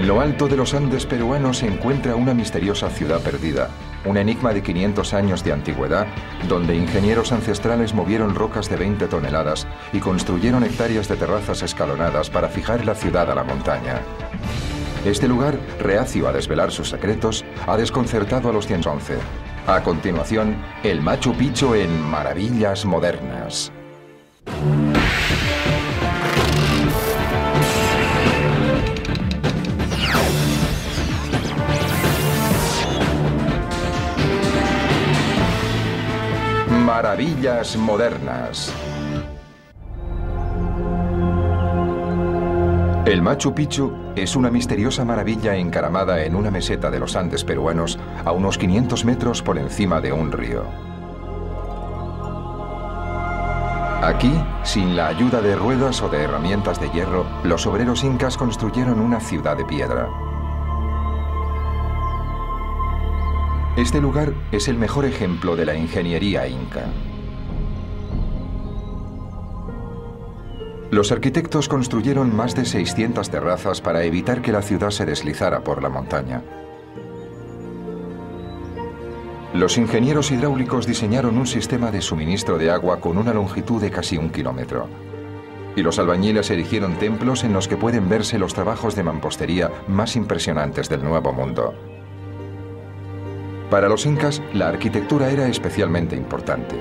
lo alto de los Andes peruanos se encuentra una misteriosa ciudad perdida, un enigma de 500 años de antigüedad, donde ingenieros ancestrales movieron rocas de 20 toneladas y construyeron hectáreas de terrazas escalonadas para fijar la ciudad a la montaña. Este lugar, reacio a desvelar sus secretos, ha desconcertado a los 111. A continuación, el Machu Picchu en Maravillas Modernas. Maravillas Modernas. El Machu Picchu es una misteriosa maravilla encaramada en una meseta de los Andes peruanos a unos 500 metros por encima de un río. Aquí, sin la ayuda de ruedas o de herramientas de hierro, los obreros incas construyeron una ciudad de piedra. Este lugar es el mejor ejemplo de la ingeniería inca. Los arquitectos construyeron más de 600 terrazas para evitar que la ciudad se deslizara por la montaña. Los ingenieros hidráulicos diseñaron un sistema de suministro de agua con una longitud de casi 1 kilómetro. Y los albañiles erigieron templos en los que pueden verse los trabajos de mampostería más impresionantes del Nuevo Mundo. Para los incas, la arquitectura era especialmente importante.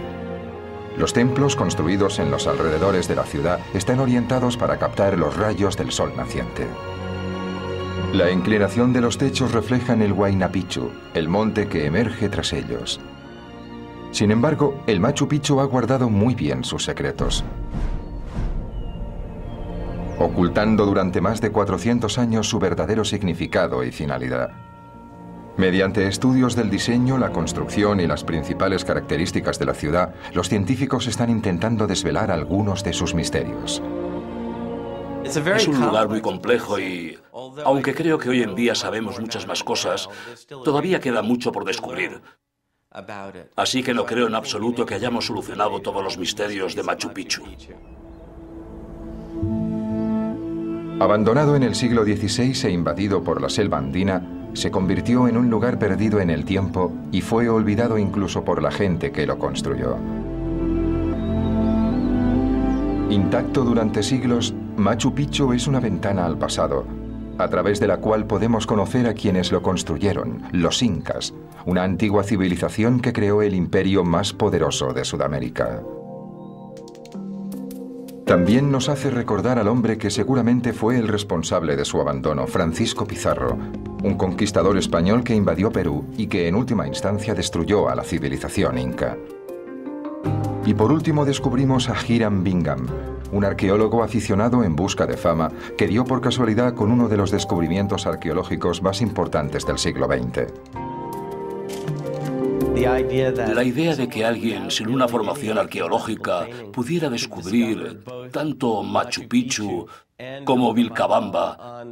Los templos construidos en los alrededores de la ciudad están orientados para captar los rayos del sol naciente. La inclinación de los techos refleja el Huayna Picchu, el monte que emerge tras ellos. Sin embargo, el Machu Picchu ha guardado muy bien sus secretos, ocultando durante más de 400 años su verdadero significado y finalidad. Mediante estudios del diseño, la construcción y las principales características de la ciudad, los científicos están intentando desvelar algunos de sus misterios. Es un lugar muy complejo y, aunque creo que hoy en día sabemos muchas más cosas, todavía queda mucho por descubrir. Así que no creo en absoluto que hayamos solucionado todos los misterios de Machu Picchu. Abandonado en el siglo XVI e invadido por la selva andina, se convirtió en un lugar perdido en el tiempo y fue olvidado incluso por la gente que lo construyó. Intacto durante siglos, Machu Picchu es una ventana al pasado, a través de la cual podemos conocer a quienes lo construyeron, los incas, una antigua civilización que creó el imperio más poderoso de Sudamérica. También nos hace recordar al hombre que seguramente fue el responsable de su abandono, Francisco Pizarro, un conquistador español que invadió Perú y que en última instancia destruyó a la civilización inca. Y por último descubrimos a Hiram Bingham, un arqueólogo aficionado en busca de fama que dio por casualidad con uno de los descubrimientos arqueológicos más importantes del siglo XX. La idea de que alguien sin una formación arqueológica pudiera descubrir tanto Machu Picchu como Vilcabamba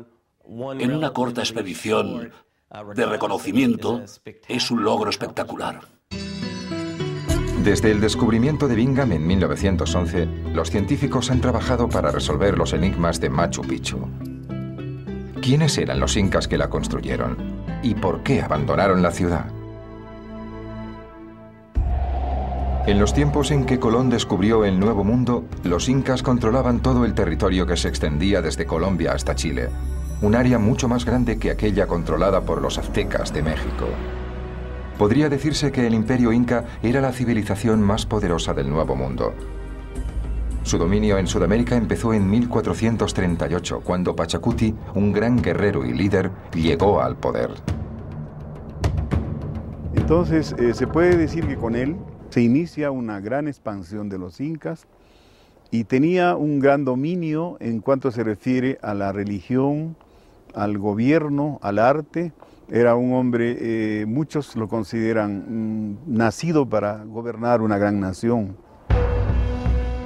en una corta expedición de reconocimiento es un logro espectacular. Desde el descubrimiento de Bingham en 1911, los científicos han trabajado para resolver los enigmas de Machu Picchu. ¿Quiénes eran los incas que la construyeron? ¿Y por qué abandonaron la ciudad? En los tiempos en que Colón descubrió el Nuevo Mundo, los incas controlaban todo el territorio que se extendía desde Colombia hasta Chile, un área mucho más grande que aquella controlada por los aztecas de México. Podría decirse que el imperio inca era la civilización más poderosa del Nuevo Mundo. Su dominio en Sudamérica empezó en 1438, cuando Pachacuti, un gran guerrero y líder, llegó al poder. Entonces, se puede decir que con él se inicia una gran expansión de los incas y tenía un gran dominio en cuanto se refiere a la religión, al gobierno, al arte. Era un hombre, muchos lo consideran nacido para gobernar una gran nación.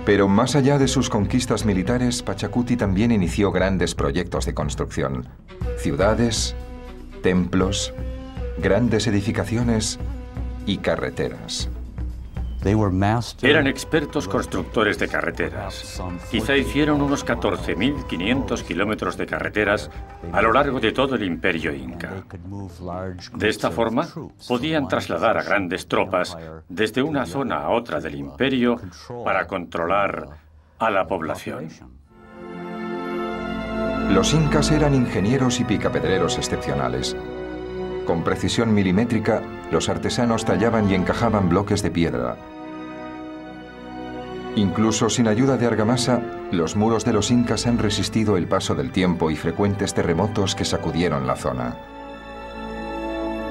Pero más allá de sus conquistas militares, Pachacuti también inició grandes proyectos de construcción. Ciudades, templos, grandes edificaciones y carreteras. Eran expertos constructores de carreteras. Quizá hicieron unos 14.500 kilómetros de carreteras a lo largo de todo el imperio inca. De esta forma, podían trasladar a grandes tropas desde una zona a otra del imperio para controlar a la población. Los incas eran ingenieros y picapedreros excepcionales. Con precisión milimétrica, los artesanos tallaban y encajaban bloques de piedra. Incluso sin ayuda de argamasa, los muros de los incas han resistido el paso del tiempo y frecuentes terremotos que sacudieron la zona.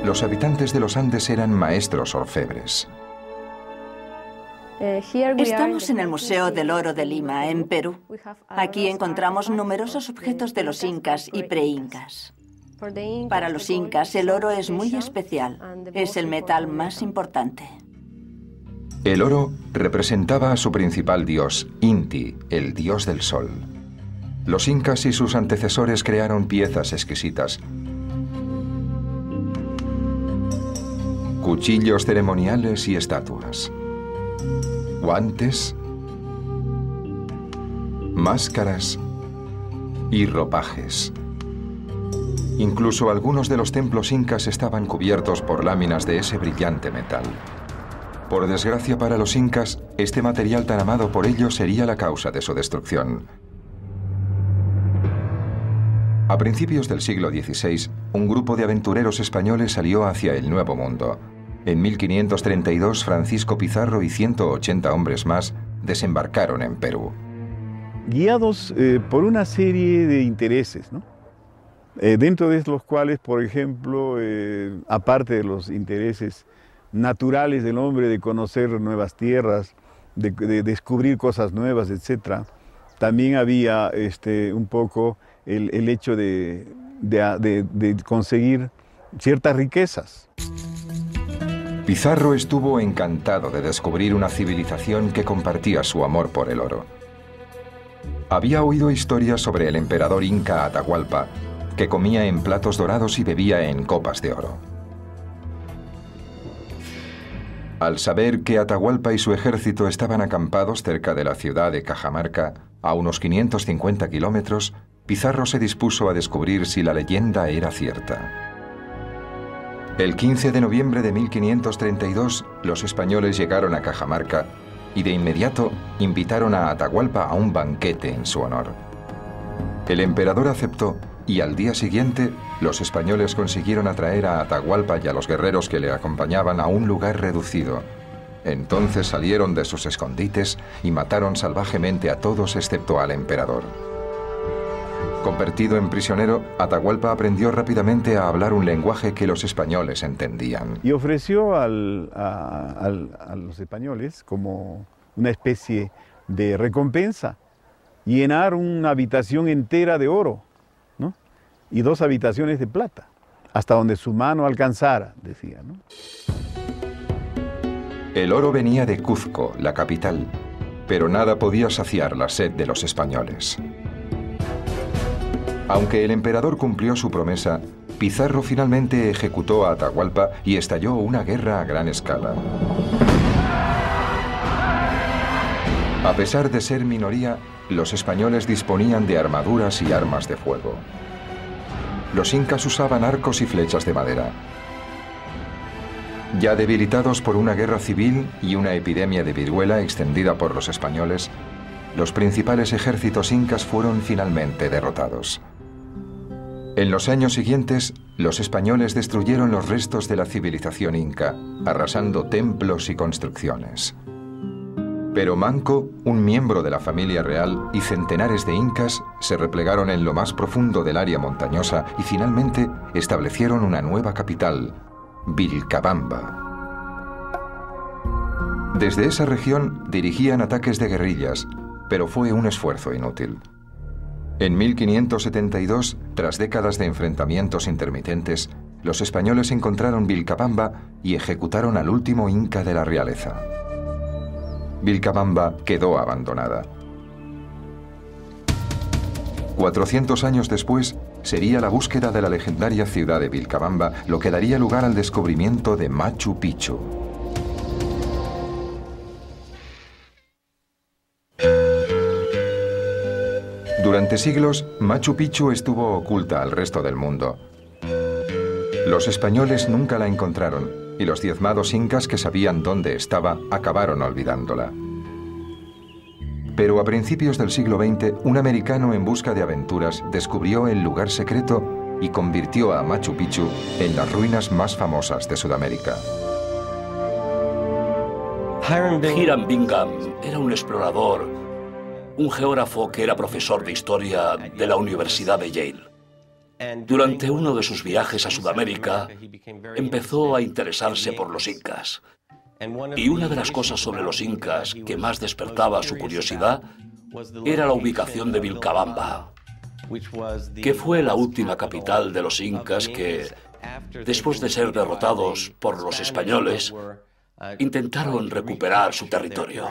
Los habitantes de los Andes eran maestros orfebres. Estamos en el Museo del Oro de Lima, en Perú. Aquí encontramos numerosos objetos de los incas y pre-incas. Para los incas, el oro es muy especial. Es el metal más importante. El oro representaba a su principal dios, Inti, el dios del sol. Los incas y sus antecesores crearon piezas exquisitas. Cuchillos ceremoniales y estatuas. Guantes, máscaras y ropajes. Incluso algunos de los templos incas estaban cubiertos por láminas de ese brillante metal. Por desgracia para los incas, este material tan amado por ellos sería la causa de su destrucción. A principios del siglo XVI, un grupo de aventureros españoles salió hacia el Nuevo Mundo. En 1532, Francisco Pizarro y 180 hombres más desembarcaron en Perú. Guiados por una serie de intereses, ¿no? Dentro de los cuales, por ejemplo, aparte de los intereses naturales del hombre de conocer nuevas tierras, de descubrir cosas nuevas, etc., también había un poco el hecho de conseguir ciertas riquezas. Pizarro estuvo encantado de descubrir una civilización que compartía su amor por el oro. Había oído historias sobre el emperador inca Atahualpa, que comía en platos dorados y bebía en copas de oro. Al saber que Atahualpa y su ejército estaban acampados cerca de la ciudad de Cajamarca, a unos 550 kilómetros, Pizarro se dispuso a descubrir si la leyenda era cierta. El 15 de noviembre de 1532, los españoles llegaron a Cajamarca y de inmediato invitaron a Atahualpa a un banquete en su honor. El emperador aceptó y al día siguiente los españoles consiguieron atraer a Atahualpa y a los guerreros que le acompañaban a un lugar reducido. Entonces salieron de sus escondites y mataron salvajemente a todos excepto al emperador. Convertido en prisionero, Atahualpa aprendió rápidamente a hablar un lenguaje que los españoles entendían. Y ofreció a los españoles como una especie de recompensa llenar una habitación entera de oro, ¿no? Y 2 habitaciones de plata, hasta donde su mano alcanzara, decía, ¿no? El oro venía de Cuzco, la capital, pero nada podía saciar la sed de los españoles. Aunque el emperador cumplió su promesa, Pizarro finalmente ejecutó a Atahualpa y estalló una guerra a gran escala. A pesar de ser minoría, los españoles disponían de armaduras y armas de fuego. Los incas usaban arcos y flechas de madera. Ya debilitados por una guerra civil y una epidemia de viruela extendida por los españoles, los principales ejércitos incas fueron finalmente derrotados. En los años siguientes, los españoles destruyeron los restos de la civilización inca, arrasando templos y construcciones. Pero Manco, un miembro de la familia real, y centenares de incas se replegaron en lo más profundo del área montañosa y finalmente establecieron una nueva capital, Vilcabamba. Desde esa región dirigían ataques de guerrillas, pero fue un esfuerzo inútil. En 1572, tras décadas de enfrentamientos intermitentes, los españoles encontraron Vilcabamba y ejecutaron al último inca de la realeza. Vilcabamba quedó abandonada. 400 años después, sería la búsqueda de la legendaria ciudad de Vilcabamba lo que daría lugar al descubrimiento de Machu Picchu. Durante siglos, Machu Picchu estuvo oculta al resto del mundo. Los españoles nunca la encontraron y los diezmados incas que sabían dónde estaba acabaron olvidándola. Pero a principios del siglo XX, un americano en busca de aventuras descubrió el lugar secreto y convirtió a Machu Picchu en las ruinas más famosas de Sudamérica. Hiram Bingham era un explorador, un geógrafo que era profesor de historia de la Universidad de Yale. Durante uno de sus viajes a Sudamérica, empezó a interesarse por los incas. Y una de las cosas sobre los incas que más despertaba su curiosidad era la ubicación de Vilcabamba, que fue la última capital de los incas que, después de ser derrotados por los españoles, intentaron recuperar su territorio.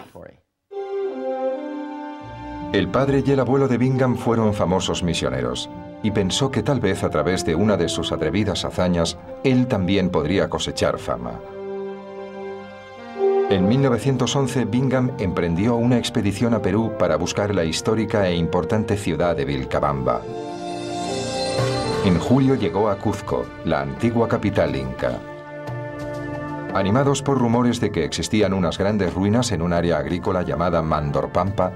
El padre y el abuelo de Bingham fueron famosos misioneros, y pensó que tal vez a través de una de sus atrevidas hazañas, él también podría cosechar fama. En 1911, Bingham emprendió una expedición a Perú para buscar la histórica e importante ciudad de Vilcabamba. En julio llegó a Cuzco, la antigua capital inca. Animados por rumores de que existían unas grandes ruinas en un área agrícola llamada Mandorpampa,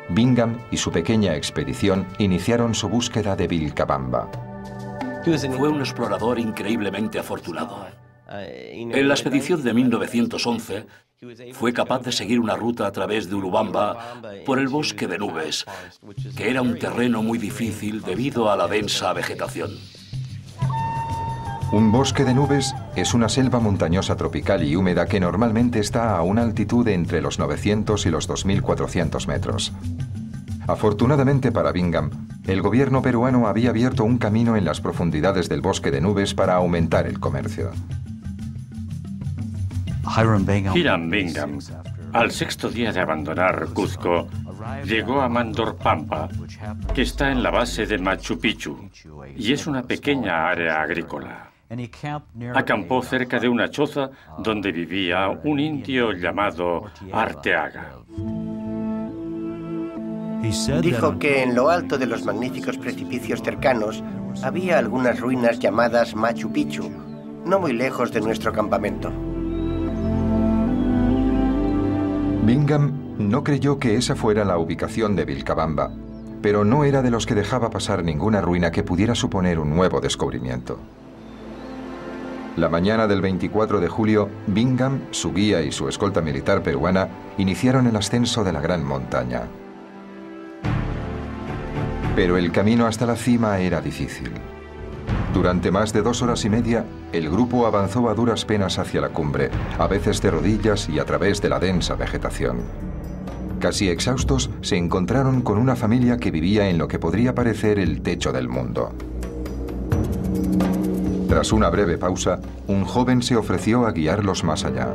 Bingham y su pequeña expedición iniciaron su búsqueda de Vilcabamba. Fue un explorador increíblemente afortunado. En la expedición de 1911, fue capaz de seguir una ruta a través de Urubamba por el bosque de nubes, que era un terreno muy difícil debido a la densa vegetación. Un bosque de nubes es una selva montañosa tropical y húmeda que normalmente está a una altitud de entre los 900 y los 2.400 metros. Afortunadamente para Bingham, el gobierno peruano había abierto un camino en las profundidades del bosque de nubes para aumentar el comercio. Hiram Bingham, al sexto día de abandonar Cuzco, llegó a Mandorpampa, que está en la base de Machu Picchu, y es una pequeña área agrícola. Acampó cerca de una choza donde vivía un indio llamado Arteaga. Dijo que en lo alto de los magníficos precipicios cercanos había algunas ruinas llamadas Machu Picchu, no muy lejos de nuestro campamento. Bingham no creyó que esa fuera la ubicación de Vilcabamba, pero no era de los que dejaba pasar ninguna ruina que pudiera suponer un nuevo descubrimiento. La mañana del 24 de julio, Bingham, su guía y su escolta militar peruana iniciaron el ascenso de la gran montaña. Pero el camino hasta la cima era difícil. Durante más de 2 horas y media, el grupo avanzó a duras penas hacia la cumbre, a veces de rodillas y a través de la densa vegetación. Casi exhaustos, se encontraron con una familia que vivía en lo que podría parecer el techo del mundo. Tras una breve pausa, un joven se ofreció a guiarlos más allá.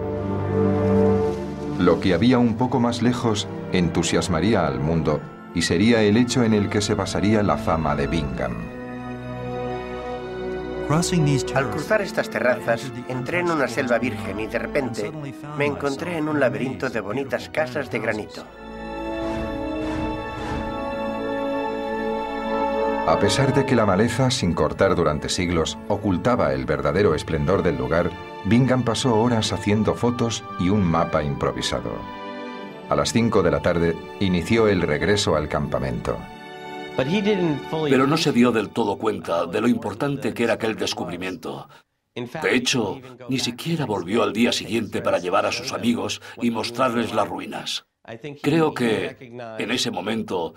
Lo que había un poco más lejos entusiasmaría al mundo y sería el hecho en el que se basaría la fama de Bingham. Al cruzar estas terrazas, entré en una selva virgen y de repente me encontré en un laberinto de bonitas casas de granito. A pesar de que la maleza, sin cortar durante siglos, ocultaba el verdadero esplendor del lugar, Bingham pasó horas haciendo fotos y un mapa improvisado. A las 5 de la tarde, inició el regreso al campamento. Pero no se dio del todo cuenta de lo importante que era aquel descubrimiento. De hecho, ni siquiera volvió al día siguiente para llevar a sus amigos y mostrarles las ruinas. Creo que, en ese momento,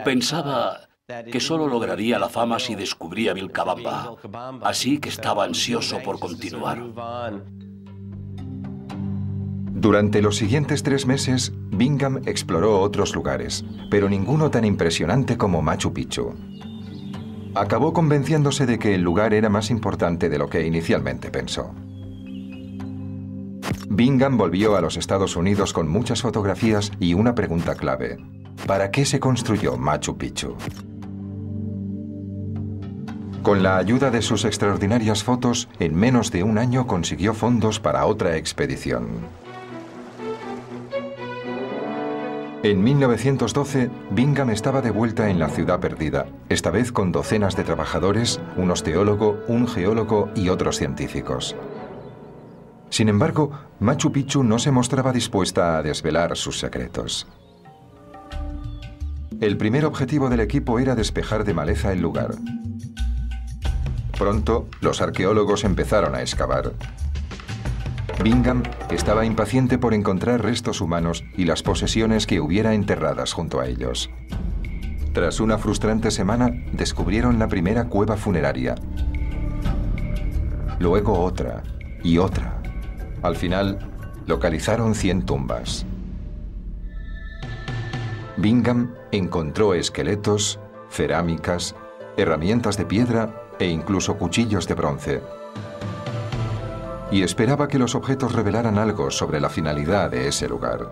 pensaba que solo lograría la fama si descubría Vilcabamba, así que estaba ansioso por continuar. Durante los siguientes 3 meses, Bingham exploró otros lugares, pero ninguno tan impresionante como Machu Picchu. Acabó convenciéndose de que el lugar era más importante de lo que inicialmente pensó. Bingham volvió a los Estados Unidos con muchas fotografías y una pregunta clave: ¿para qué se construyó Machu Picchu? Con la ayuda de sus extraordinarias fotos, en menos de un año consiguió fondos para otra expedición. En 1912, Bingham estaba de vuelta en la ciudad perdida, esta vez con docenas de trabajadores, un osteólogo, un geólogo y otros científicos. Sin embargo, Machu Picchu no se mostraba dispuesta a desvelar sus secretos. El primer objetivo del equipo era despejar de maleza el lugar. Pronto, los arqueólogos empezaron a excavar. Bingham estaba impaciente por encontrar restos humanos y las posesiones que hubiera enterradas junto a ellos. Tras una frustrante semana, descubrieron la primera cueva funeraria. Luego otra y otra. Al final, localizaron 100 tumbas. Bingham encontró esqueletos, cerámicas, herramientas de piedra e incluso cuchillos de bronce. Y esperaba que los objetos revelaran algo sobre la finalidad de ese lugar.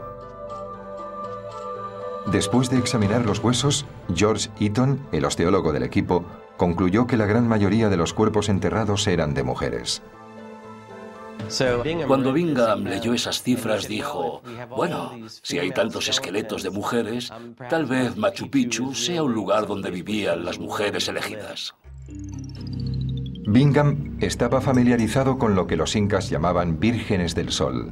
Después de examinar los huesos, George Eaton, el osteólogo del equipo, concluyó que la gran mayoría de los cuerpos enterrados eran de mujeres. Cuando Bingham leyó esas cifras dijo, bueno, si hay tantos esqueletos de mujeres, tal vez Machu Picchu sea un lugar donde vivían las mujeres elegidas. Bingham estaba familiarizado con lo que los incas llamaban vírgenes del sol,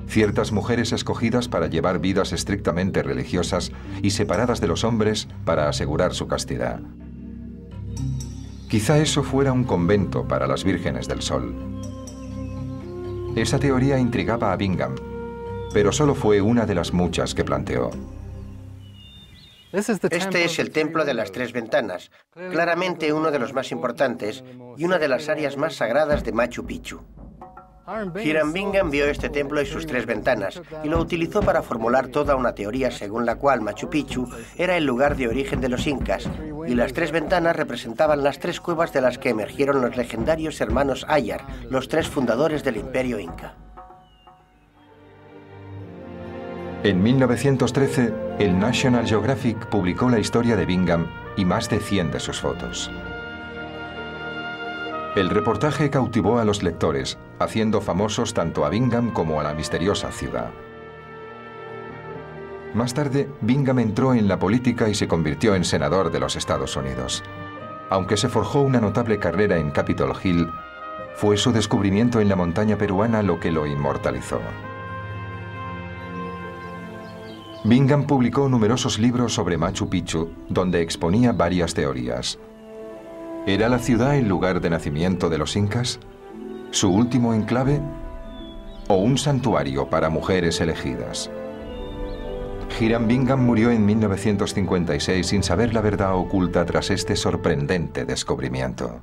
ciertas mujeres escogidas para llevar vidas estrictamente religiosas y separadas de los hombres para asegurar su castidad. Quizá eso fuera un convento para las vírgenes del sol. Esa teoría intrigaba a Bingham, pero solo fue una de las muchas que planteó. Este es el Templo de las Tres Ventanas, claramente uno de los más importantes y una de las áreas más sagradas de Machu Picchu. Hiram Bingham vio este templo y sus 3 ventanas y lo utilizó para formular toda una teoría según la cual Machu Picchu era el lugar de origen de los incas y las 3 ventanas representaban las 3 cuevas de las que emergieron los legendarios hermanos Ayar, los 3 fundadores del Imperio Inca. En 1913, el National Geographic publicó la historia de Bingham y más de 100 de sus fotos. El reportaje cautivó a los lectores, haciendo famosos tanto a Bingham como a la misteriosa ciudad. Más tarde, Bingham entró en la política y se convirtió en senador de los Estados Unidos. Aunque se forjó una notable carrera en Capitol Hill, fue su descubrimiento en la montaña peruana lo que lo inmortalizó. Bingham publicó numerosos libros sobre Machu Picchu, donde exponía varias teorías. ¿Era la ciudad el lugar de nacimiento de los incas? ¿Su último enclave? ¿O un santuario para mujeres elegidas? Hiram Bingham murió en 1956 sin saber la verdad oculta tras este sorprendente descubrimiento.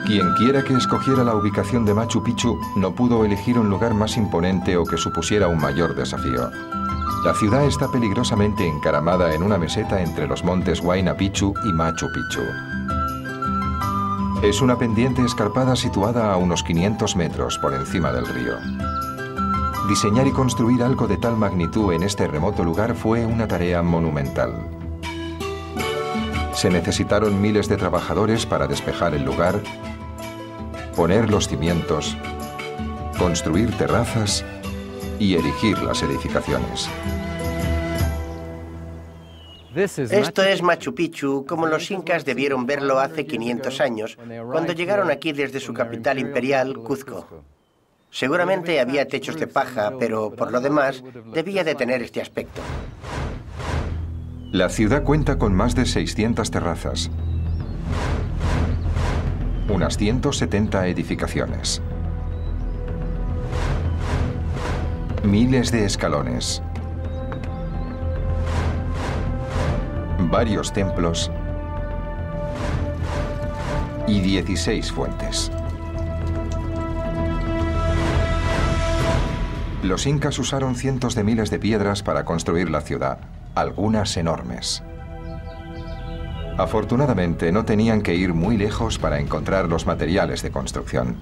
Quien quiera que escogiera la ubicación de Machu Picchu no pudo elegir un lugar más imponente o que supusiera un mayor desafío. La ciudad está peligrosamente encaramada en una meseta entre los montes Huayna Picchu y Machu Picchu. Es una pendiente escarpada situada a unos 500 metros por encima del río. Diseñar y construir algo de tal magnitud en este remoto lugar fue una tarea monumental. Se necesitaron miles de trabajadores para despejar el lugar, poner los cimientos, construir terrazas y erigir las edificaciones. Esto es Machu Picchu como los incas debieron verlo hace 500 años, cuando llegaron aquí desde su capital imperial, Cuzco. Seguramente había techos de paja, pero por lo demás debía de tener este aspecto. La ciudad cuenta con más de 600 terrazas, unas 170 edificaciones, miles de escalones, varios templos y 16 fuentes. Los incas usaron cientos de miles de piedras para construir la ciudad, algunas enormes. Afortunadamente, no tenían que ir muy lejos para encontrar los materiales de construcción.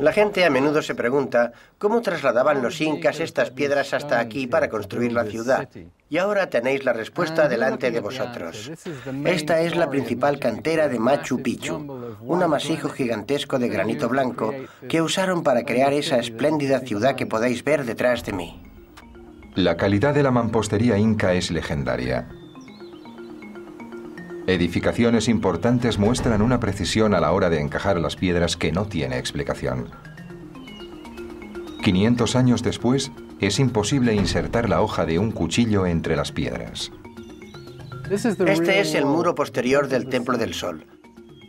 La gente a menudo se pregunta cómo trasladaban los incas estas piedras hasta aquí para construir la ciudad. Y ahora tenéis la respuesta delante de vosotros. Esta es la principal cantera de Machu Picchu, un amasijo gigantesco de granito blanco que usaron para crear esa espléndida ciudad que podéis ver detrás de mí. La calidad de la mampostería inca es legendaria. Edificaciones importantes muestran una precisión a la hora de encajar las piedras que no tiene explicación. 500 años después, es imposible insertar la hoja de un cuchillo entre las piedras. Este es el muro posterior del Templo del Sol.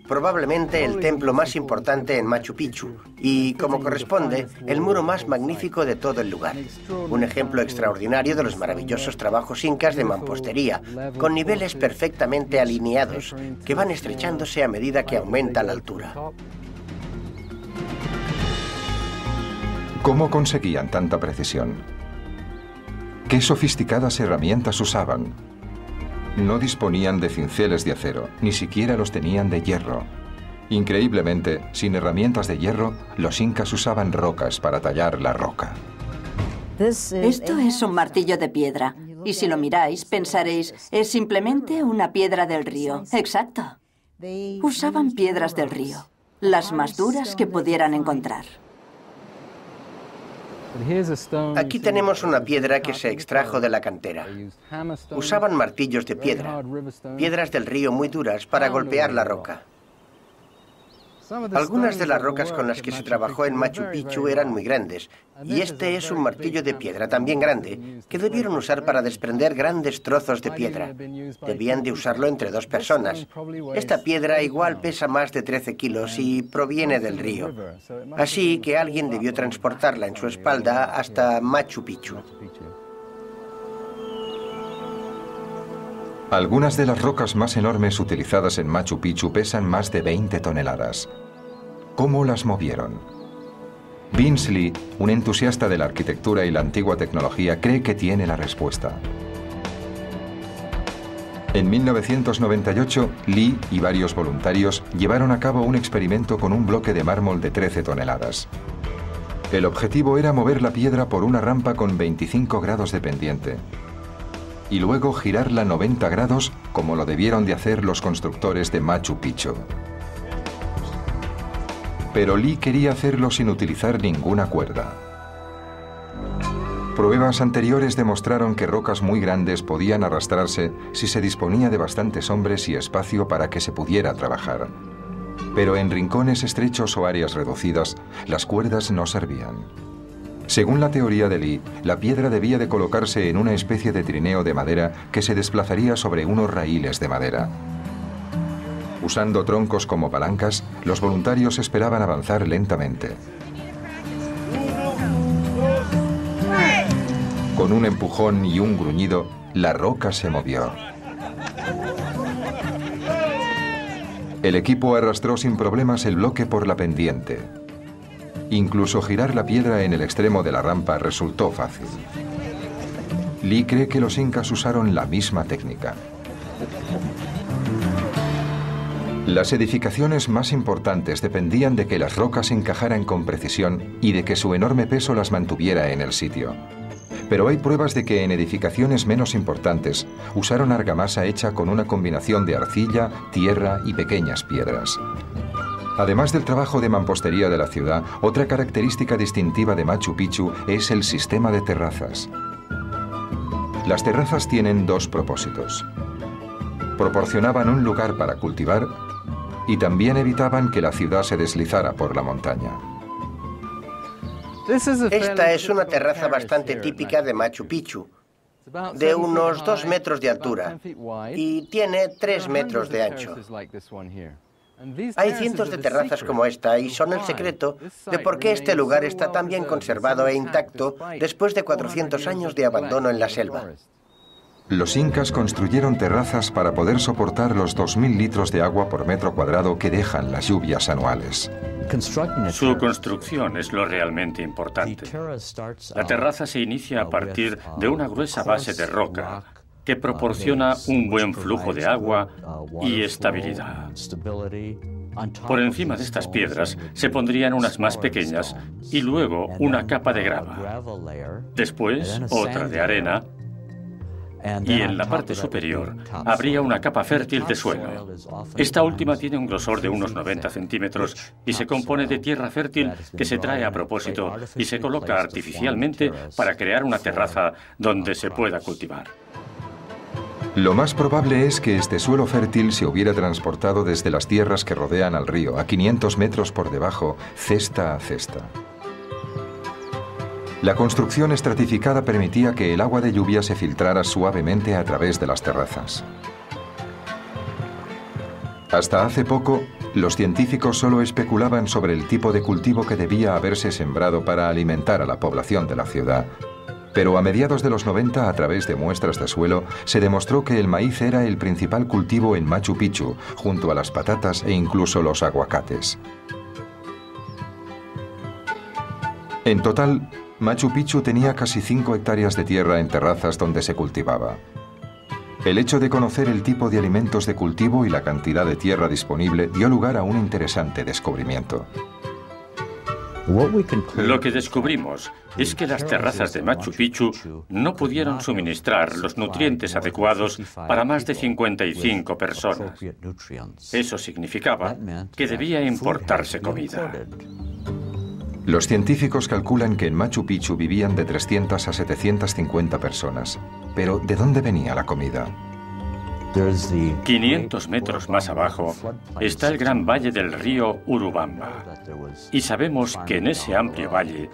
Probablemente el templo más importante en Machu Picchu y, como corresponde, el muro más magnífico de todo el lugar. Un ejemplo extraordinario de los maravillosos trabajos incas de mampostería, con niveles perfectamente alineados, que van estrechándose a medida que aumenta la altura. ¿Cómo conseguían tanta precisión? ¿Qué sofisticadas herramientas usaban? No disponían de cinceles de acero, ni siquiera los tenían de hierro. Increíblemente, sin herramientas de hierro, los incas usaban rocas para tallar la roca. Esto es un martillo de piedra. Y si lo miráis, pensaréis, es simplemente una piedra del río. Exacto. Usaban piedras del río, las más duras que pudieran encontrar. Aquí tenemos una piedra que se extrajo de la cantera. Usaban martillos de piedra, piedras del río muy duras para golpear la roca. Algunas de las rocas con las que se trabajó en Machu Picchu eran muy grandes, y este es un martillo de piedra también grande, que debieron usar para desprender grandes trozos de piedra. Debían de usarlo entre 2 personas. Esta piedra igual pesa más de 13 kilos y proviene del río. Así que alguien debió transportarla en su espalda hasta Machu Picchu. Algunas de las rocas más enormes utilizadas en Machu Picchu pesan más de 20 toneladas. ¿Cómo las movieron? Vince Lee, un entusiasta de la arquitectura y la antigua tecnología, cree que tiene la respuesta. En 1998, Lee y varios voluntarios llevaron a cabo un experimento con un bloque de mármol de 13 toneladas. El objetivo era mover la piedra por una rampa con 25 grados de pendiente y luego girarla 90 grados como lo debieron de hacer los constructores de Machu Picchu. Pero Lee quería hacerlo sin utilizar ninguna cuerda. Pruebas anteriores demostraron que rocas muy grandes podían arrastrarse si se disponía de bastantes hombres y espacio para que se pudiera trabajar. Pero en rincones estrechos o áreas reducidas, las cuerdas no servían. Según la teoría de Lee, la piedra debía de colocarse en una especie de trineo de madera que se desplazaría sobre unos raíles de madera. Usando troncos como palancas, los voluntarios esperaban avanzar lentamente. Con un empujón y un gruñido, la roca se movió. El equipo arrastró sin problemas el bloque por la pendiente. Incluso girar la piedra en el extremo de la rampa resultó fácil. Lee cree que los incas usaron la misma técnica. Las edificaciones más importantes dependían de que las rocas encajaran con precisión y de que su enorme peso las mantuviera en el sitio. Pero hay pruebas de que en edificaciones menos importantes usaron argamasa hecha con una combinación de arcilla, tierra y pequeñas piedras. Además del trabajo de mampostería de la ciudad, otra característica distintiva de Machu Picchu es el sistema de terrazas. Las terrazas tienen 2 propósitos. Proporcionaban un lugar para cultivar y también evitaban que la ciudad se deslizara por la montaña. Esta es una terraza bastante típica de Machu Picchu, de unos 2 metros de altura y tiene 3 metros de ancho. Hay cientos de terrazas como esta y son el secreto de por qué este lugar está tan bien conservado e intacto después de 400 años de abandono en la selva. Los incas construyeron terrazas para poder soportar los 2.000 litros de agua por metro cuadrado que dejan las lluvias anuales. Su construcción es lo realmente importante. La terraza se inicia a partir de una gruesa base de roca que proporciona un buen flujo de agua y estabilidad. Por encima de estas piedras se pondrían unas más pequeñas y luego una capa de grava. Después otra de arena y en la parte superior habría una capa fértil de suelo. Esta última tiene un grosor de unos 90 centímetros y se compone de tierra fértil que se trae a propósito y se coloca artificialmente para crear una terraza donde se pueda cultivar. Lo más probable es que este suelo fértil se hubiera transportado desde las tierras que rodean al río, a 500 metros por debajo, cesta a cesta. La construcción estratificada permitía que el agua de lluvia se filtrara suavemente a través de las terrazas. Hasta hace poco, los científicos solo especulaban sobre el tipo de cultivo que debía haberse sembrado para alimentar a la población de la ciudad. Pero a mediados de los 90, a través de muestras de suelo, se demostró que el maíz era el principal cultivo en Machu Picchu, junto a las patatas e incluso los aguacates. En total, Machu Picchu tenía casi 5 hectáreas de tierra en terrazas donde se cultivaba. El hecho de conocer el tipo de alimentos de cultivo y la cantidad de tierra disponible dio lugar a un interesante descubrimiento. Lo que descubrimos es que las terrazas de Machu Picchu no pudieron suministrar los nutrientes adecuados para más de 55 personas. Eso significaba que debía importarse comida. Los científicos calculan que en Machu Picchu vivían de 300 a 750 personas. Pero, ¿de dónde venía la comida? 500 metros más abajo está el gran valle del río Urubamba. Y sabemos que en ese amplio valle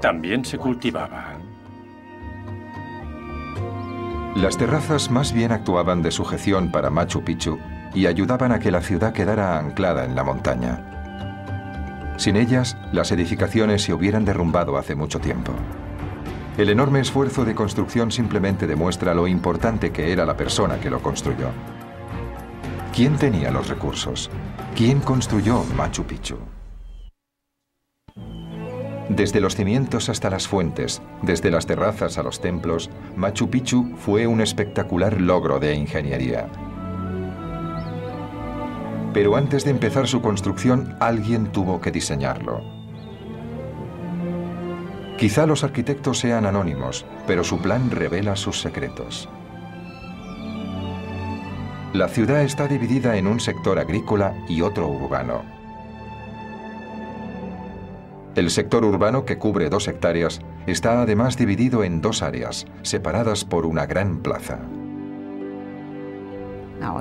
también se cultivaba. Las terrazas más bien actuaban de sujeción para Machu Picchu y ayudaban a que la ciudad quedara anclada en la montaña. Sin ellas, las edificaciones se hubieran derrumbado hace mucho tiempo. El enorme esfuerzo de construcción simplemente demuestra lo importante que era la persona que lo construyó. ¿Quién tenía los recursos? ¿Quién construyó Machu Picchu? Desde los cimientos hasta las fuentes, desde las terrazas a los templos, Machu Picchu fue un espectacular logro de ingeniería. Pero antes de empezar su construcción, alguien tuvo que diseñarlo. Quizá los arquitectos sean anónimos, pero su plan revela sus secretos. La ciudad está dividida en un sector agrícola y otro urbano. El sector urbano, que cubre 2 hectáreas, está además dividido en 2 áreas, separadas por una gran plaza.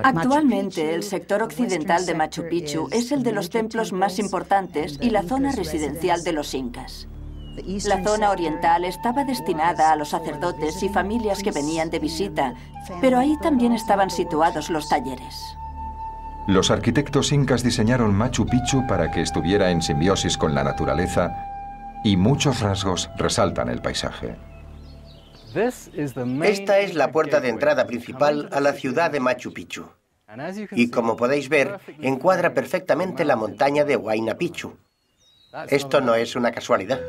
Actualmente, el sector occidental de Machu Picchu es el de los templos más importantes y la zona residencial de los incas. La zona oriental estaba destinada a los sacerdotes y familias que venían de visita, pero ahí también estaban situados los talleres. Los arquitectos incas diseñaron Machu Picchu para que estuviera en simbiosis con la naturaleza y muchos rasgos resaltan el paisaje. Esta es la puerta de entrada principal a la ciudad de Machu Picchu. Y como podéis ver, encuadra perfectamente la montaña de Huayna Picchu. Esto no es una casualidad.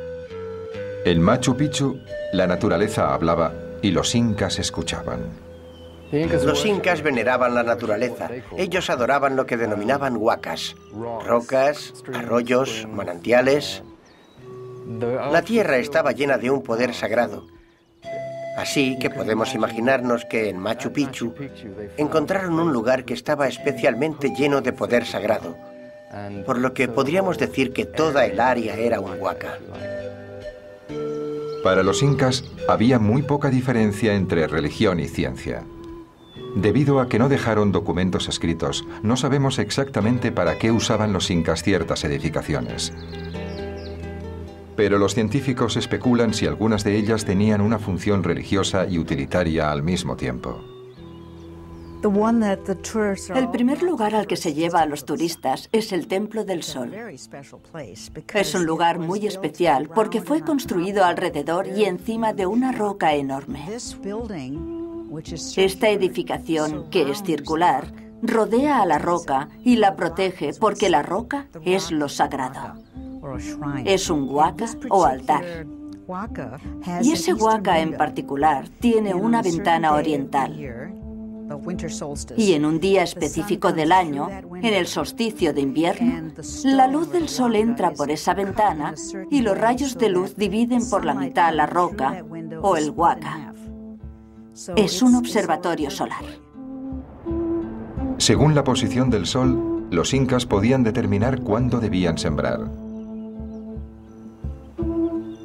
En Machu Picchu, la naturaleza hablaba y los incas escuchaban. Los incas veneraban la naturaleza. Ellos adoraban lo que denominaban huacas, rocas, arroyos, manantiales. La tierra estaba llena de un poder sagrado. Así que podemos imaginarnos que en Machu Picchu encontraron un lugar que estaba especialmente lleno de poder sagrado, por lo que podríamos decir que toda el área era un huaca. Para los incas había muy poca diferencia entre religión y ciencia. Debido a que no dejaron documentos escritos, no sabemos exactamente para qué usaban los incas ciertas edificaciones. Pero los científicos especulan si algunas de ellas tenían una función religiosa y utilitaria al mismo tiempo. El primer lugar al que se lleva a los turistas es el Templo del Sol. Es un lugar muy especial porque fue construido alrededor y encima de una roca enorme. Esta edificación, que es circular, rodea a la roca y la protege porque la roca es lo sagrado. Es un huaca o altar. Y ese huaca en particular tiene una ventana oriental. Y en un día específico del año, en el solsticio de invierno, la luz del sol entra por esa ventana y los rayos de luz dividen por la mitad la roca o el huaca. Es un observatorio solar. Según la posición del sol, los incas podían determinar cuándo debían sembrar.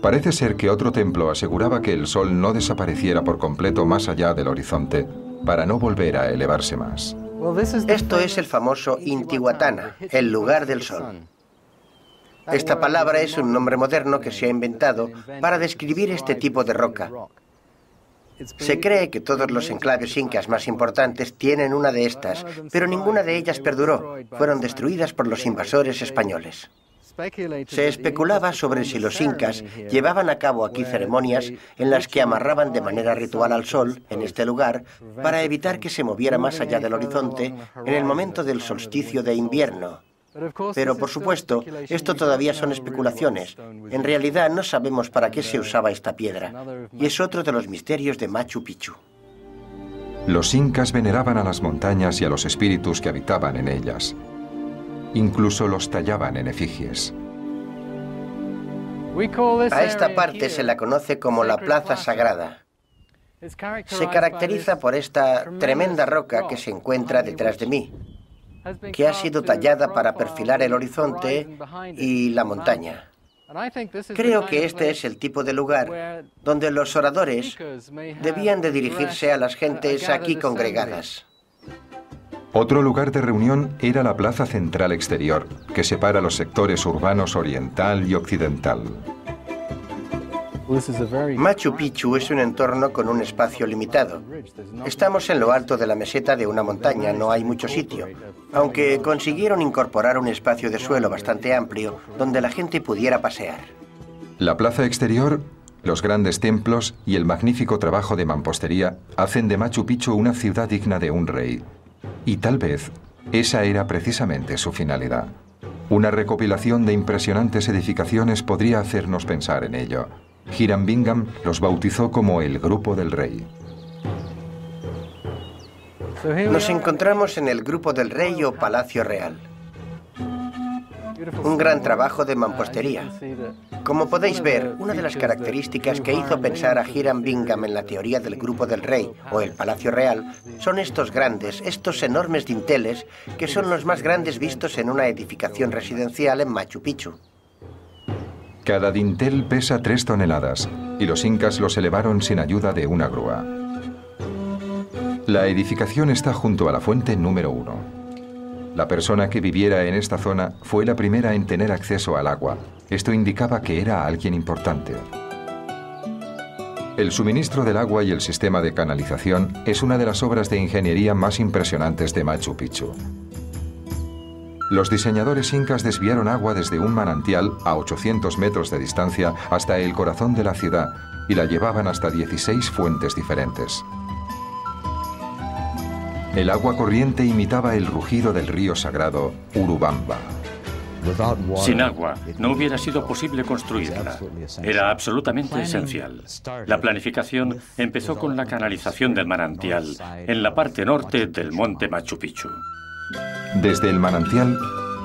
Parece ser que otro templo aseguraba que el sol no desapareciera por completo más allá del horizonte, para no volver a elevarse más. Esto es el famoso Intihuatana, el lugar del sol. Esta palabra es un nombre moderno que se ha inventado para describir este tipo de roca. Se cree que todos los enclaves incas más importantes tienen una de estas, pero ninguna de ellas perduró. Fueron destruidas por los invasores españoles. Se especulaba sobre si los incas llevaban a cabo aquí ceremonias en las que amarraban de manera ritual al sol, en este lugar, para evitar que se moviera más allá del horizonte en el momento del solsticio de invierno. Pero, por supuesto, esto todavía son especulaciones. En realidad no sabemos para qué se usaba esta piedra, y es otro de los misterios de Machu Picchu. Los incas veneraban a las montañas y a los espíritus que habitaban en ellas. Incluso los tallaban en efigies. A esta parte se la conoce como la Plaza Sagrada. Se caracteriza por esta tremenda roca que se encuentra detrás de mí, que ha sido tallada para perfilar el horizonte y la montaña. Creo que este es el tipo de lugar donde los oradores debían de dirigirse a las gentes aquí congregadas. Otro lugar de reunión era la plaza central exterior, que separa los sectores urbanos oriental y occidental. Machu Picchu es un entorno con un espacio limitado. Estamos en lo alto de la meseta de una montaña, no hay mucho sitio, aunque consiguieron incorporar un espacio de suelo bastante amplio donde la gente pudiera pasear. La plaza exterior, los grandes templos y el magnífico trabajo de mampostería hacen de Machu Picchu una ciudad digna de un rey. Y tal vez esa era precisamente su finalidad. Una recopilación de impresionantes edificaciones podría hacernos pensar en ello. Hiram Bingham los bautizó como el Grupo del Rey. Nos encontramos en el Grupo del Rey o Palacio Real. Un gran trabajo de mampostería. Como podéis ver, una de las características que hizo pensar a Hiram Bingham en la teoría del Grupo del Rey o el Palacio Real son estos grandes, estos enormes dinteles que son los más grandes vistos en una edificación residencial en Machu Picchu. Cada dintel pesa 3 toneladas y los incas los elevaron sin ayuda de una grúa. La edificación está junto a la fuente número 1. La persona que viviera en esta zona fue la primera en tener acceso al agua. Esto indicaba que era alguien importante. El suministro del agua y el sistema de canalización es una de las obras de ingeniería más impresionantes de Machu Picchu. Los diseñadores incas desviaron agua desde un manantial a 800 metros de distancia hasta el corazón de la ciudad y la llevaban hasta 16 fuentes diferentes. El agua corriente imitaba el rugido del río sagrado Urubamba. Sin agua no hubiera sido posible construirla. Era absolutamente esencial. La planificación empezó con la canalización del manantial en la parte norte del monte Machu Picchu. Desde el manantial,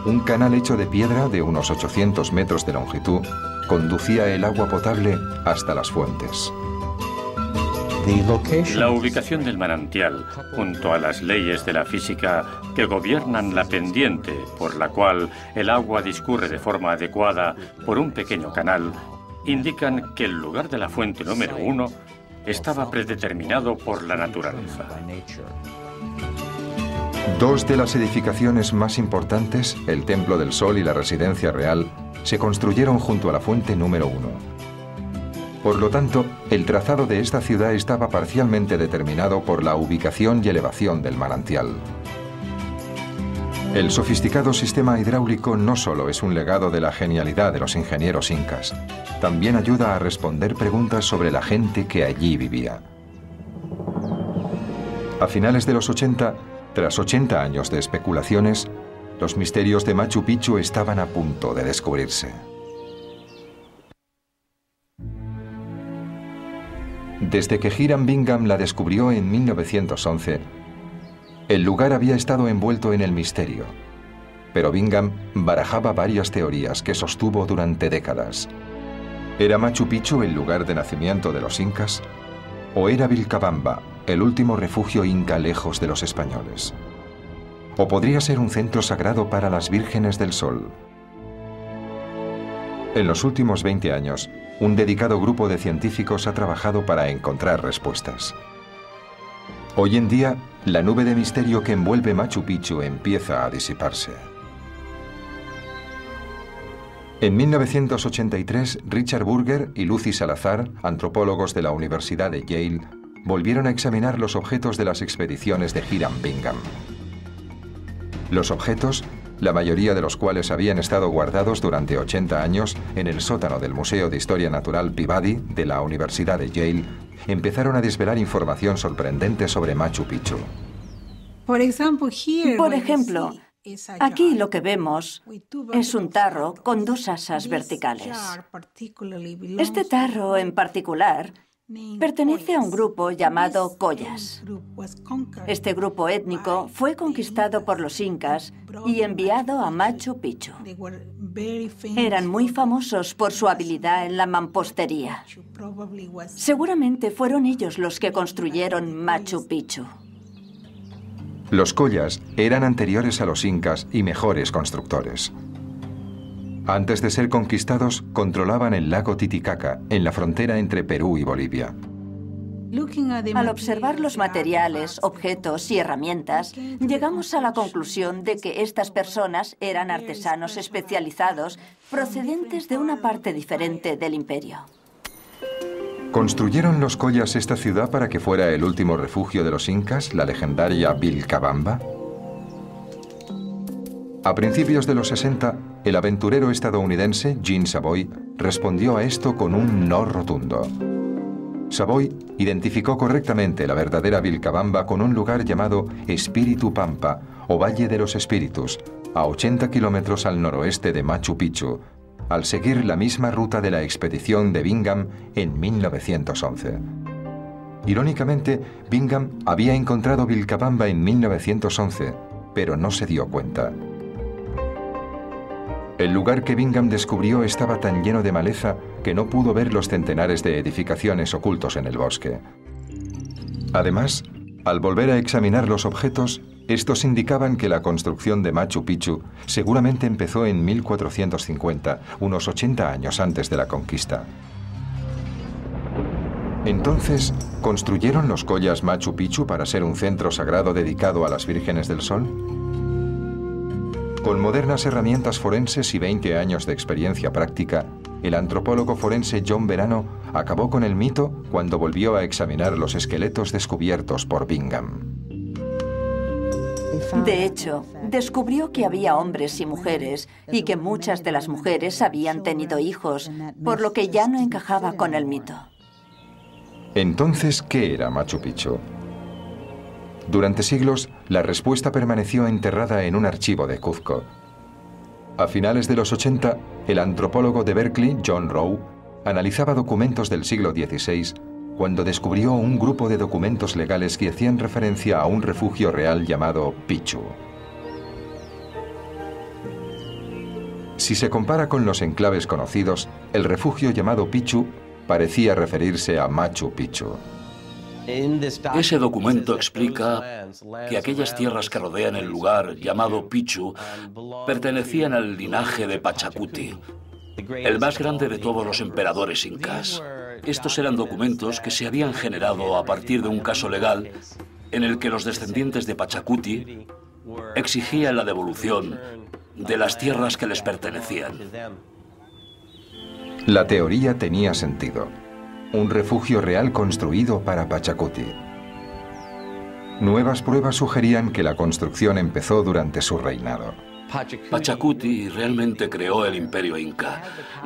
un canal hecho de piedra de unos 800 metros de longitud conducía el agua potable hasta las fuentes. La ubicación del manantial, junto a las leyes de la física que gobiernan la pendiente por la cual el agua discurre de forma adecuada por un pequeño canal, indican que el lugar de la fuente número 1 estaba predeterminado por la naturaleza. Dos de las edificaciones más importantes, el Templo del Sol y la Residencia Real, se construyeron junto a la fuente número 1. Por lo tanto, el trazado de esta ciudad estaba parcialmente determinado por la ubicación y elevación del manantial. El sofisticado sistema hidráulico no solo es un legado de la genialidad de los ingenieros incas, también ayuda a responder preguntas sobre la gente que allí vivía. A finales de los 80, tras 80 años de especulaciones, los misterios de Machu Picchu estaban a punto de descubrirse. Desde que Hiram Bingham la descubrió en 1911, el lugar había estado envuelto en el misterio, pero Bingham barajaba varias teorías que sostuvo durante décadas. ¿Era Machu Picchu el lugar de nacimiento de los incas? ¿O era Vilcabamba, el último refugio inca lejos de los españoles. O podría ser un centro sagrado para las vírgenes del sol. En los últimos 20 años, un dedicado grupo de científicos ha trabajado para encontrar respuestas. Hoy en día, la nube de misterio que envuelve Machu Picchu empieza a disiparse. En 1983, Richard Burger y Lucy Salazar, antropólogos de la Universidad de Yale, volvieron a examinar los objetos de las expediciones de Hiram Bingham. Los objetos, la mayoría de los cuales habían estado guardados durante 80 años en el sótano del Museo de Historia Natural Peabody de la Universidad de Yale, empezaron a desvelar información sorprendente sobre Machu Picchu. Por ejemplo, aquí lo que vemos es un tarro con dos asas verticales. Este tarro en particular pertenece a un grupo llamado Collas. Este grupo étnico fue conquistado por los incas y enviado a Machu Picchu. Eran muy famosos por su habilidad en la mampostería. Seguramente fueron ellos los que construyeron Machu Picchu. Los Collas eran anteriores a los incas y mejores constructores. Antes de ser conquistados, controlaban el lago Titicaca, en la frontera entre Perú y Bolivia. Al observar los materiales, objetos y herramientas, llegamos a la conclusión de que estas personas eran artesanos especializados procedentes de una parte diferente del imperio. ¿Construyeron los Collas esta ciudad para que fuera el último refugio de los incas, la legendaria Vilcabamba? A principios de los 60, el aventurero estadounidense Jean Savoy respondió a esto con un no rotundo. Savoy identificó correctamente la verdadera Vilcabamba con un lugar llamado Espíritu Pampa, o Valle de los Espíritus, a 80 kilómetros al noroeste de Machu Picchu, al seguir la misma ruta de la expedición de Bingham en 1911. Irónicamente, Bingham había encontrado Vilcabamba en 1911, pero no se dio cuenta. El lugar que Bingham descubrió estaba tan lleno de maleza que no pudo ver los centenares de edificaciones ocultos en el bosque. Además, al volver a examinar los objetos, estos indicaban que la construcción de Machu Picchu seguramente empezó en 1450, unos 80 años antes de la conquista. Entonces, ¿construyeron los Collas Machu Picchu para ser un centro sagrado dedicado a las vírgenes del sol? Con modernas herramientas forenses y 20 años de experiencia práctica, el antropólogo forense John Verano acabó con el mito cuando volvió a examinar los esqueletos descubiertos por Bingham. De hecho, descubrió que había hombres y mujeres y que muchas de las mujeres habían tenido hijos, por lo que ya no encajaba con el mito. Entonces, ¿qué era Machu Picchu? Durante siglos, la respuesta permaneció enterrada en un archivo de Cuzco. A finales de los 80, el antropólogo de Berkeley, John Rowe, analizaba documentos del siglo XVI cuando descubrió un grupo de documentos legales que hacían referencia a un refugio real llamado Picchu. Si se compara con los enclaves conocidos, el refugio llamado Picchu parecía referirse a Machu Picchu. Ese documento explica que aquellas tierras que rodean el lugar llamado Picchu pertenecían al linaje de Pachacuti, el más grande de todos los emperadores incas. Estos eran documentos que se habían generado a partir de un caso legal en el que los descendientes de Pachacuti exigían la devolución de las tierras que les pertenecían. La teoría tenía sentido. Un refugio real construido para Pachacuti. Nuevas pruebas sugerían que la construcción empezó durante su reinado. Pachacuti realmente creó el imperio inca.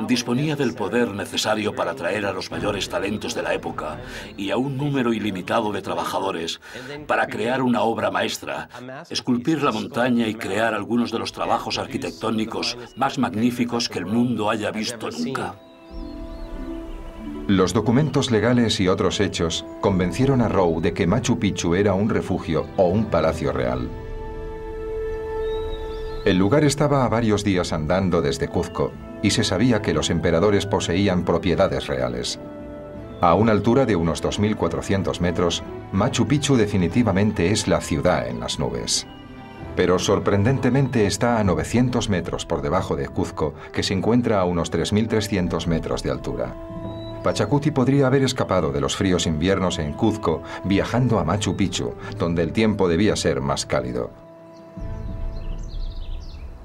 Disponía del poder necesario para atraer a los mayores talentos de la época y a un número ilimitado de trabajadores para crear una obra maestra, esculpir la montaña y crear algunos de los trabajos arquitectónicos más magníficos que el mundo haya visto nunca. Los documentos legales y otros hechos convencieron a Rowe de que Machu Picchu era un refugio o un palacio real. El lugar estaba a varios días andando desde Cuzco y se sabía que los emperadores poseían propiedades reales. A una altura de unos 2.400 metros, Machu Picchu definitivamente es la ciudad en las nubes. Pero sorprendentemente está a 900 metros por debajo de Cuzco, que se encuentra a unos 3.300 metros de altura. Pachacuti podría haber escapado de los fríos inviernos en Cuzco viajando a Machu Picchu, donde el tiempo debía ser más cálido.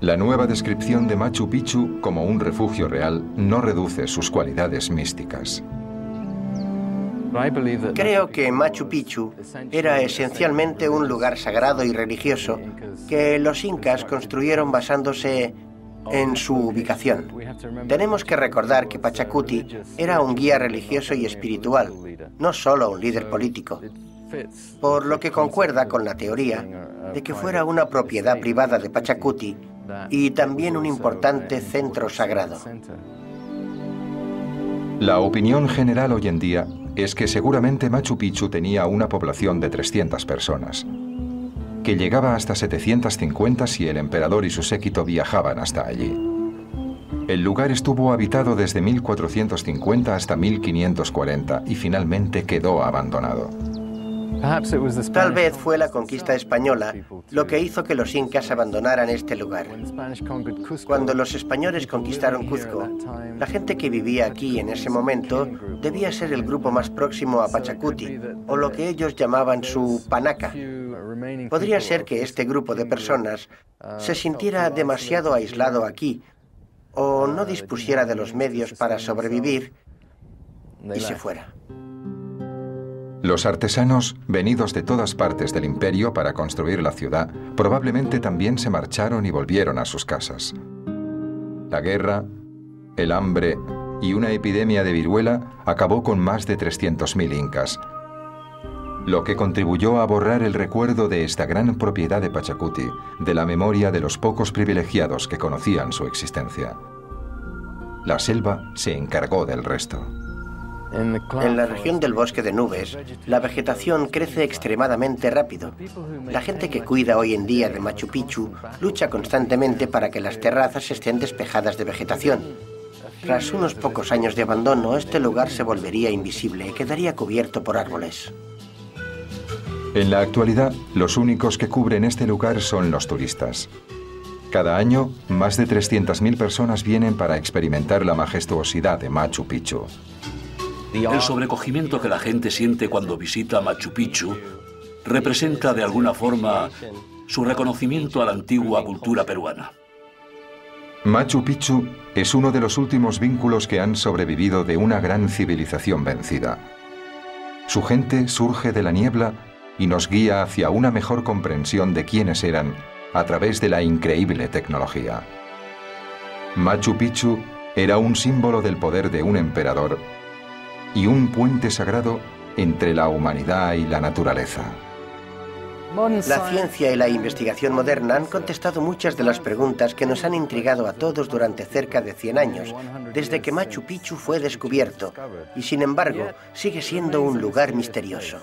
La nueva descripción de Machu Picchu como un refugio real no reduce sus cualidades místicas. Creo que Machu Picchu era esencialmente un lugar sagrado y religioso que los incas construyeron basándose en su ubicación. Tenemos que recordar que Pachacuti era un guía religioso y espiritual, no solo un líder político, por lo que concuerda con la teoría de que fuera una propiedad privada de Pachacuti y también un importante centro sagrado. La opinión general hoy en día es que seguramente Machu Picchu tenía una población de 300 personas, que llegaba hasta 750 si el emperador y su séquito viajaban hasta allí. El lugar estuvo habitado desde 1450 hasta 1540 y finalmente quedó abandonado. Tal vez fue la conquista española lo que hizo que los incas abandonaran este lugar. Cuando los españoles conquistaron Cuzco, la gente que vivía aquí en ese momento debía ser el grupo más próximo a Pachacuti, o lo que ellos llamaban su panaca. Podría ser que este grupo de personas se sintiera demasiado aislado aquí, o no dispusiera de los medios para sobrevivir y se fuera. Los artesanos, venidos de todas partes del imperio para construir la ciudad, probablemente también se marcharon y volvieron a sus casas. La guerra, el hambre y una epidemia de viruela acabó con más de 300.000 incas, lo que contribuyó a borrar el recuerdo de esta gran propiedad de Pachacuti, de la memoria de los pocos privilegiados que conocían su existencia. La selva se encargó del resto. En la región del bosque de nubes, la vegetación crece extremadamente rápido. La gente que cuida hoy en día de Machu Picchu lucha constantemente para que las terrazas estén despejadas de vegetación. Tras unos pocos años de abandono, este lugar se volvería invisible y quedaría cubierto por árboles. En la actualidad, los únicos que cubren este lugar son los turistas. Cada año, más de 300.000 personas vienen para experimentar la majestuosidad de Machu Picchu. El sobrecogimiento que la gente siente cuando visita Machu Picchu representa de alguna forma su reconocimiento a la antigua cultura peruana. Machu Picchu es uno de los últimos vínculos que han sobrevivido de una gran civilización vencida. Su gente surge de la niebla y nos guía hacia una mejor comprensión de quiénes eran a través de la increíble tecnología. Machu Picchu era un símbolo del poder de un emperador y un puente sagrado entre la humanidad y la naturaleza. La ciencia y la investigación moderna han contestado muchas de las preguntas que nos han intrigado a todos durante cerca de 100 años, desde que Machu Picchu fue descubierto, y sin embargo sigue siendo un lugar misterioso.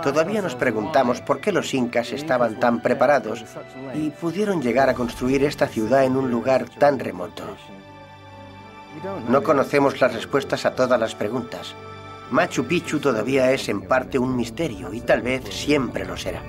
Todavía nos preguntamos por qué los incas estaban tan preparados y pudieron llegar a construir esta ciudad en un lugar tan remoto. No conocemos las respuestas a todas las preguntas. Machu Picchu todavía es en parte un misterio y tal vez siempre lo será.